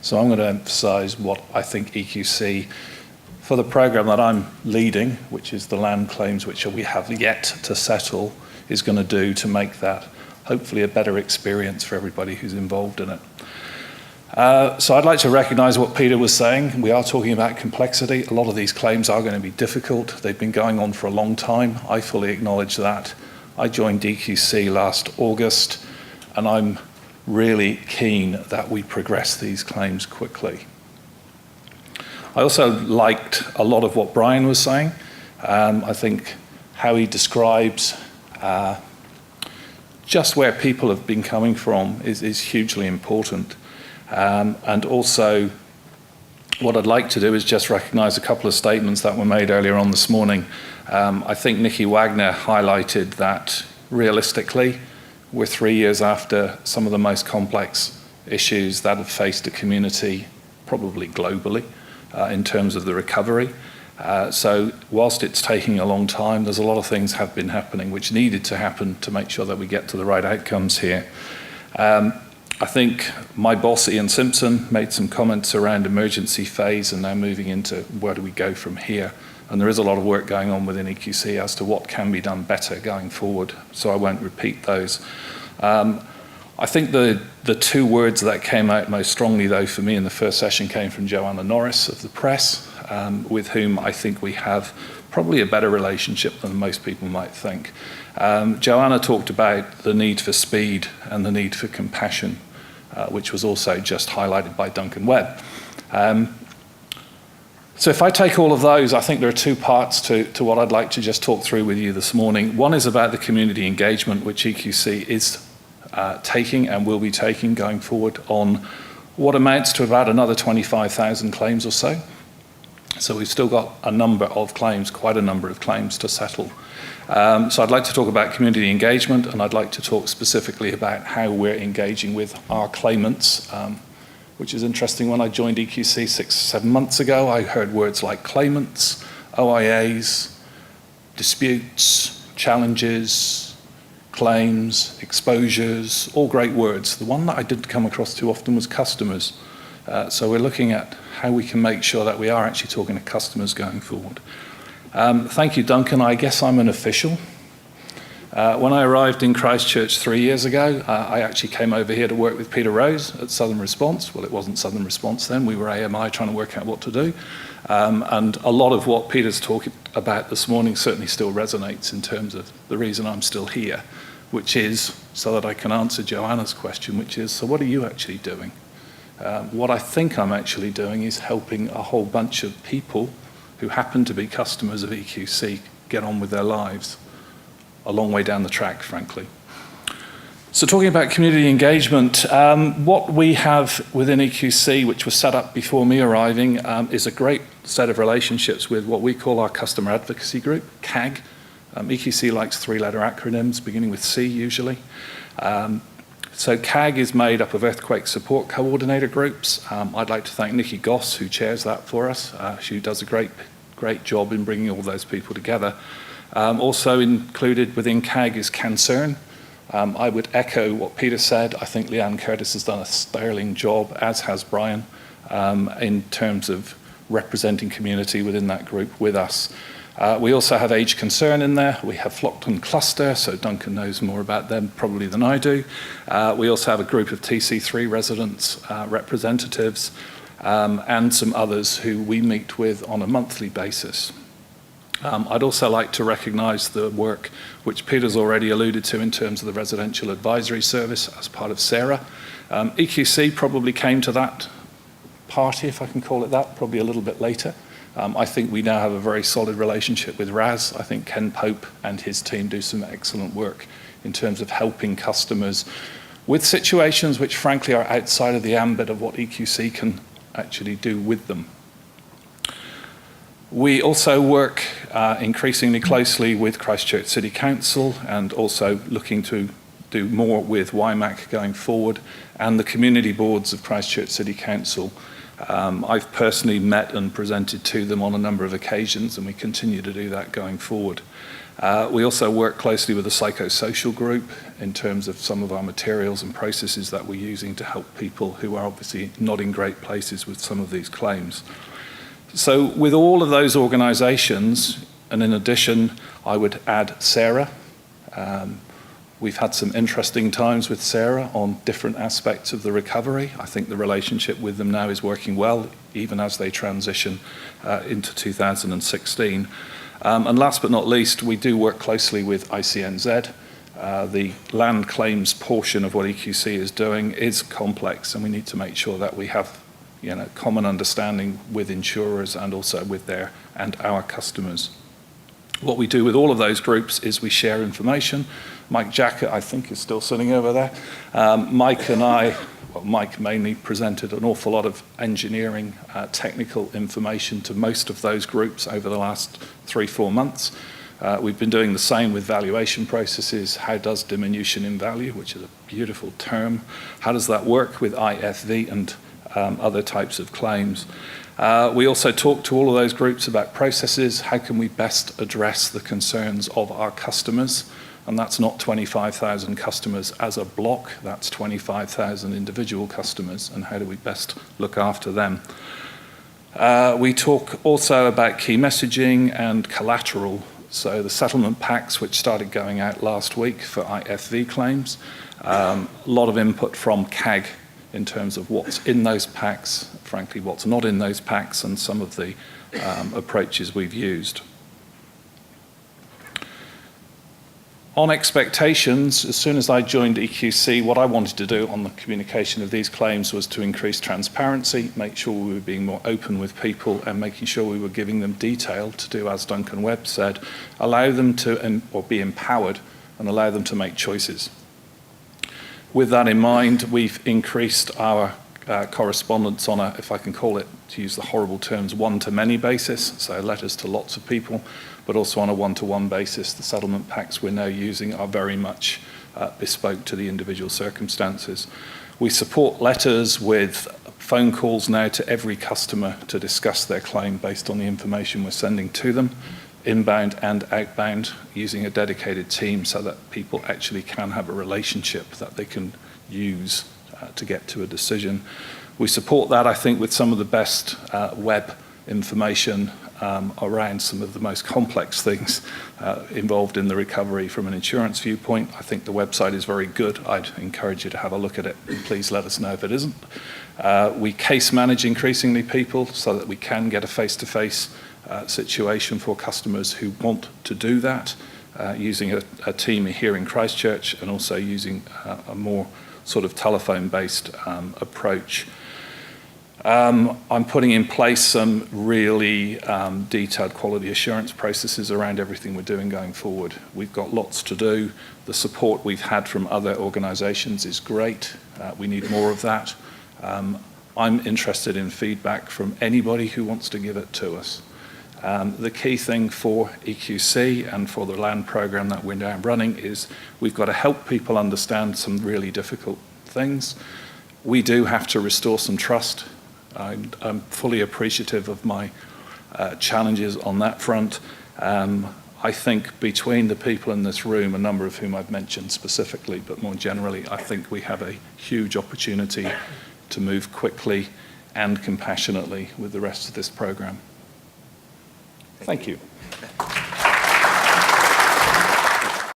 So I'm going to emphasise what I think EQC, for the programme that I'm leading, which is the land claims which we have yet to settle, is going to do to make that hopefully a better experience for everybody who's involved in it. So I'd like to recognise what Peter was saying. We are talking about complexity. A lot of these claims are going to be difficult. They've been going on for a long time. I fully acknowledge that. I joined EQC last August, and I'm really keen that we progress these claims quickly. I also liked a lot of what Brian was saying. I think how he describes just where people have been coming from is hugely important. And also, what I'd like to do is just recognise a couple of statements that were made earlier on this morning. I think Nikki Wagner highlighted that realistically, we're 3 years after some of the most complex issues that have faced the community, probably globally, in terms of the recovery. So whilst it's taking a long time, there's a lot of things have been happening which needed to happen to make sure that we get to the right outcomes here. I think my boss, Ian Simpson, made some comments around emergency phase and now moving into where do we go from here. And there is a lot of work going on within EQC as to what can be done better going forward, so I won't repeat those. I think the two words that came out most strongly, though, for me in the first session came from Joanna Norris of the press, with whom I think we have probably a better relationship than most people might think. Joanna talked about the need for speed and the need for compassion, which was also just highlighted by Duncan Webb. So if I take all of those, I think there are two parts to what I'd like to just talk through with you this morning. One is about the community engagement, which EQC is taking and will be taking going forward on what amounts to about another 25,000 claims or so. So we've still got a number of claims, quite a number of claims to settle. So I'd like to talk about community engagement, and I'd like to talk specifically about how we're engaging with our claimants, which is interesting. When I joined EQC 6 or 7 months ago, I heard words like claimants, OIAs, disputes, challenges, claims, exposures, all great words. The one that I didn't come across too often was customers. So we're looking at how we can make sure that we are actually talking to customers going forward. Thank you, Duncan. I guess I'm an official. When I arrived in Christchurch 3 years ago, I actually came over here to work with Peter Rose at Southern Response. Well, it wasn't Southern Response then. We were AMI trying to work out what to do. And a lot of what Peter's talking about this morning certainly still resonates in terms of the reason I'm still here, which is so that I can answer Joanna's question, which is, so what are you actually doing? What I think I'm actually doing is helping a whole bunch of people who happen to be customers of EQC get on with their lives. A long way down the track, frankly. So talking about community engagement, what we have within EQC, which was set up before me arriving, is a great set of relationships with what we call our customer advocacy group, CAG. EQC likes three-letter acronyms, beginning with C usually. So CAG is made up of earthquake support coordinator groups. I'd like to thank Nikki Goss, who chairs that for us. She does a great job in bringing all those people together. Also included within CAG is Concern. I would echo what Peter said. I think Leanne Curtis has done a sterling job, as has Brian, in terms of representing community within that group with us. We also have Age Concern in there. We have Flockton Cluster, so Duncan knows more about them probably than I do. We also have a group of TC3 residents, representatives, and some others who we meet with on a monthly basis. I'd also like to recognise the work which Peter's already alluded to in terms of the residential advisory service as part of SARA. EQC probably came to that party, if I can call it that, probably a little bit later. I think we now have a very solid relationship with RAS. I think Ken Pope and his team do some excellent work in terms of helping customers with situations which frankly are outside of the ambit of what EQC can actually do with them. We also work increasingly closely with Christchurch City Council and also looking to do more with WIMAC going forward and the community boards of Christchurch City Council. I've personally met and presented to them on a number of occasions, and we continue to do that going forward. We also work closely with the psychosocial group in terms of some of our materials and processes that we're using to help people who are obviously not in great places with some of these claims. So with all of those organisations, and in addition, I would add Sarah. We've had some interesting times with Sarah on different aspects of the recovery. I think the relationship with them now is working well, even as they transition into 2016. And last but not least, we do work closely with ICNZ. The land claims portion of what EQC is doing is complex, and we need to make sure that we have common understanding with insurers and also with their and our customers. What we do with all of those groups is we share information. Mike Jackett, I think, is still sitting over there. Mike and I, well, Mike mainly presented an awful lot of engineering, technical information to most of those groups over the last 3-4 months. We've been doing the same with valuation processes. How does diminution in value, which is a beautiful term, how does that work with IFV and other types of claims? We also talk to all of those groups about processes. How can we best address the concerns of our customers? And that's not 25,000 customers as a block, that's 25,000 individual customers, and how do we best look after them? We talk also about key messaging and collateral. So the settlement packs, which started going out last week for IFV claims, a lot of input from CAG in terms of what's in those packs, frankly what's not in those packs, and some of the approaches we've used. On expectations, as soon as I joined EQC, what I wanted to do on the communication of these claims was to increase transparency, make sure we were being more open with people and making sure we were giving them detail to do, as Duncan Webb said, allow them to, or be empowered and allow them to make choices. With that in mind, we've increased our correspondence on a, if I can call it, to use the horrible terms, one-to-many basis, so letters to lots of people, but also on a one-to-one basis. The settlement packs we're now using are very much bespoke to the individual circumstances. We support letters with phone calls now to every customer to discuss their claim based on the information we're sending to them, inbound and outbound, using a dedicated team so that people actually can have a relationship that they can use to get to a decision. We support that, I think, with some of the best web information around some of the most complex things involved in the recovery from an insurance viewpoint. I think the website is very good. I'd encourage you to have a look at it. Please let us know if it isn't. We case manage increasingly people so that we can get a face-to-face situation for customers who want to do that, using a team here in Christchurch and also using a more sort of telephone-based approach. I'm putting in place some really detailed quality assurance processes around everything we're doing going forward. We've got lots to do. The support we've had from other organisations is great. We need more of that. I'm interested in feedback from anybody who wants to give it to us. The key thing for EQC and for the land program that we're now running is we've got to help people understand some really difficult things. We do have to restore some trust. I'm fully appreciative of my challenges on that front. I think between the people in this room, a number of whom I've mentioned specifically, but more generally, I think we have a huge opportunity to move quickly and compassionately with the rest of this program. Thank you.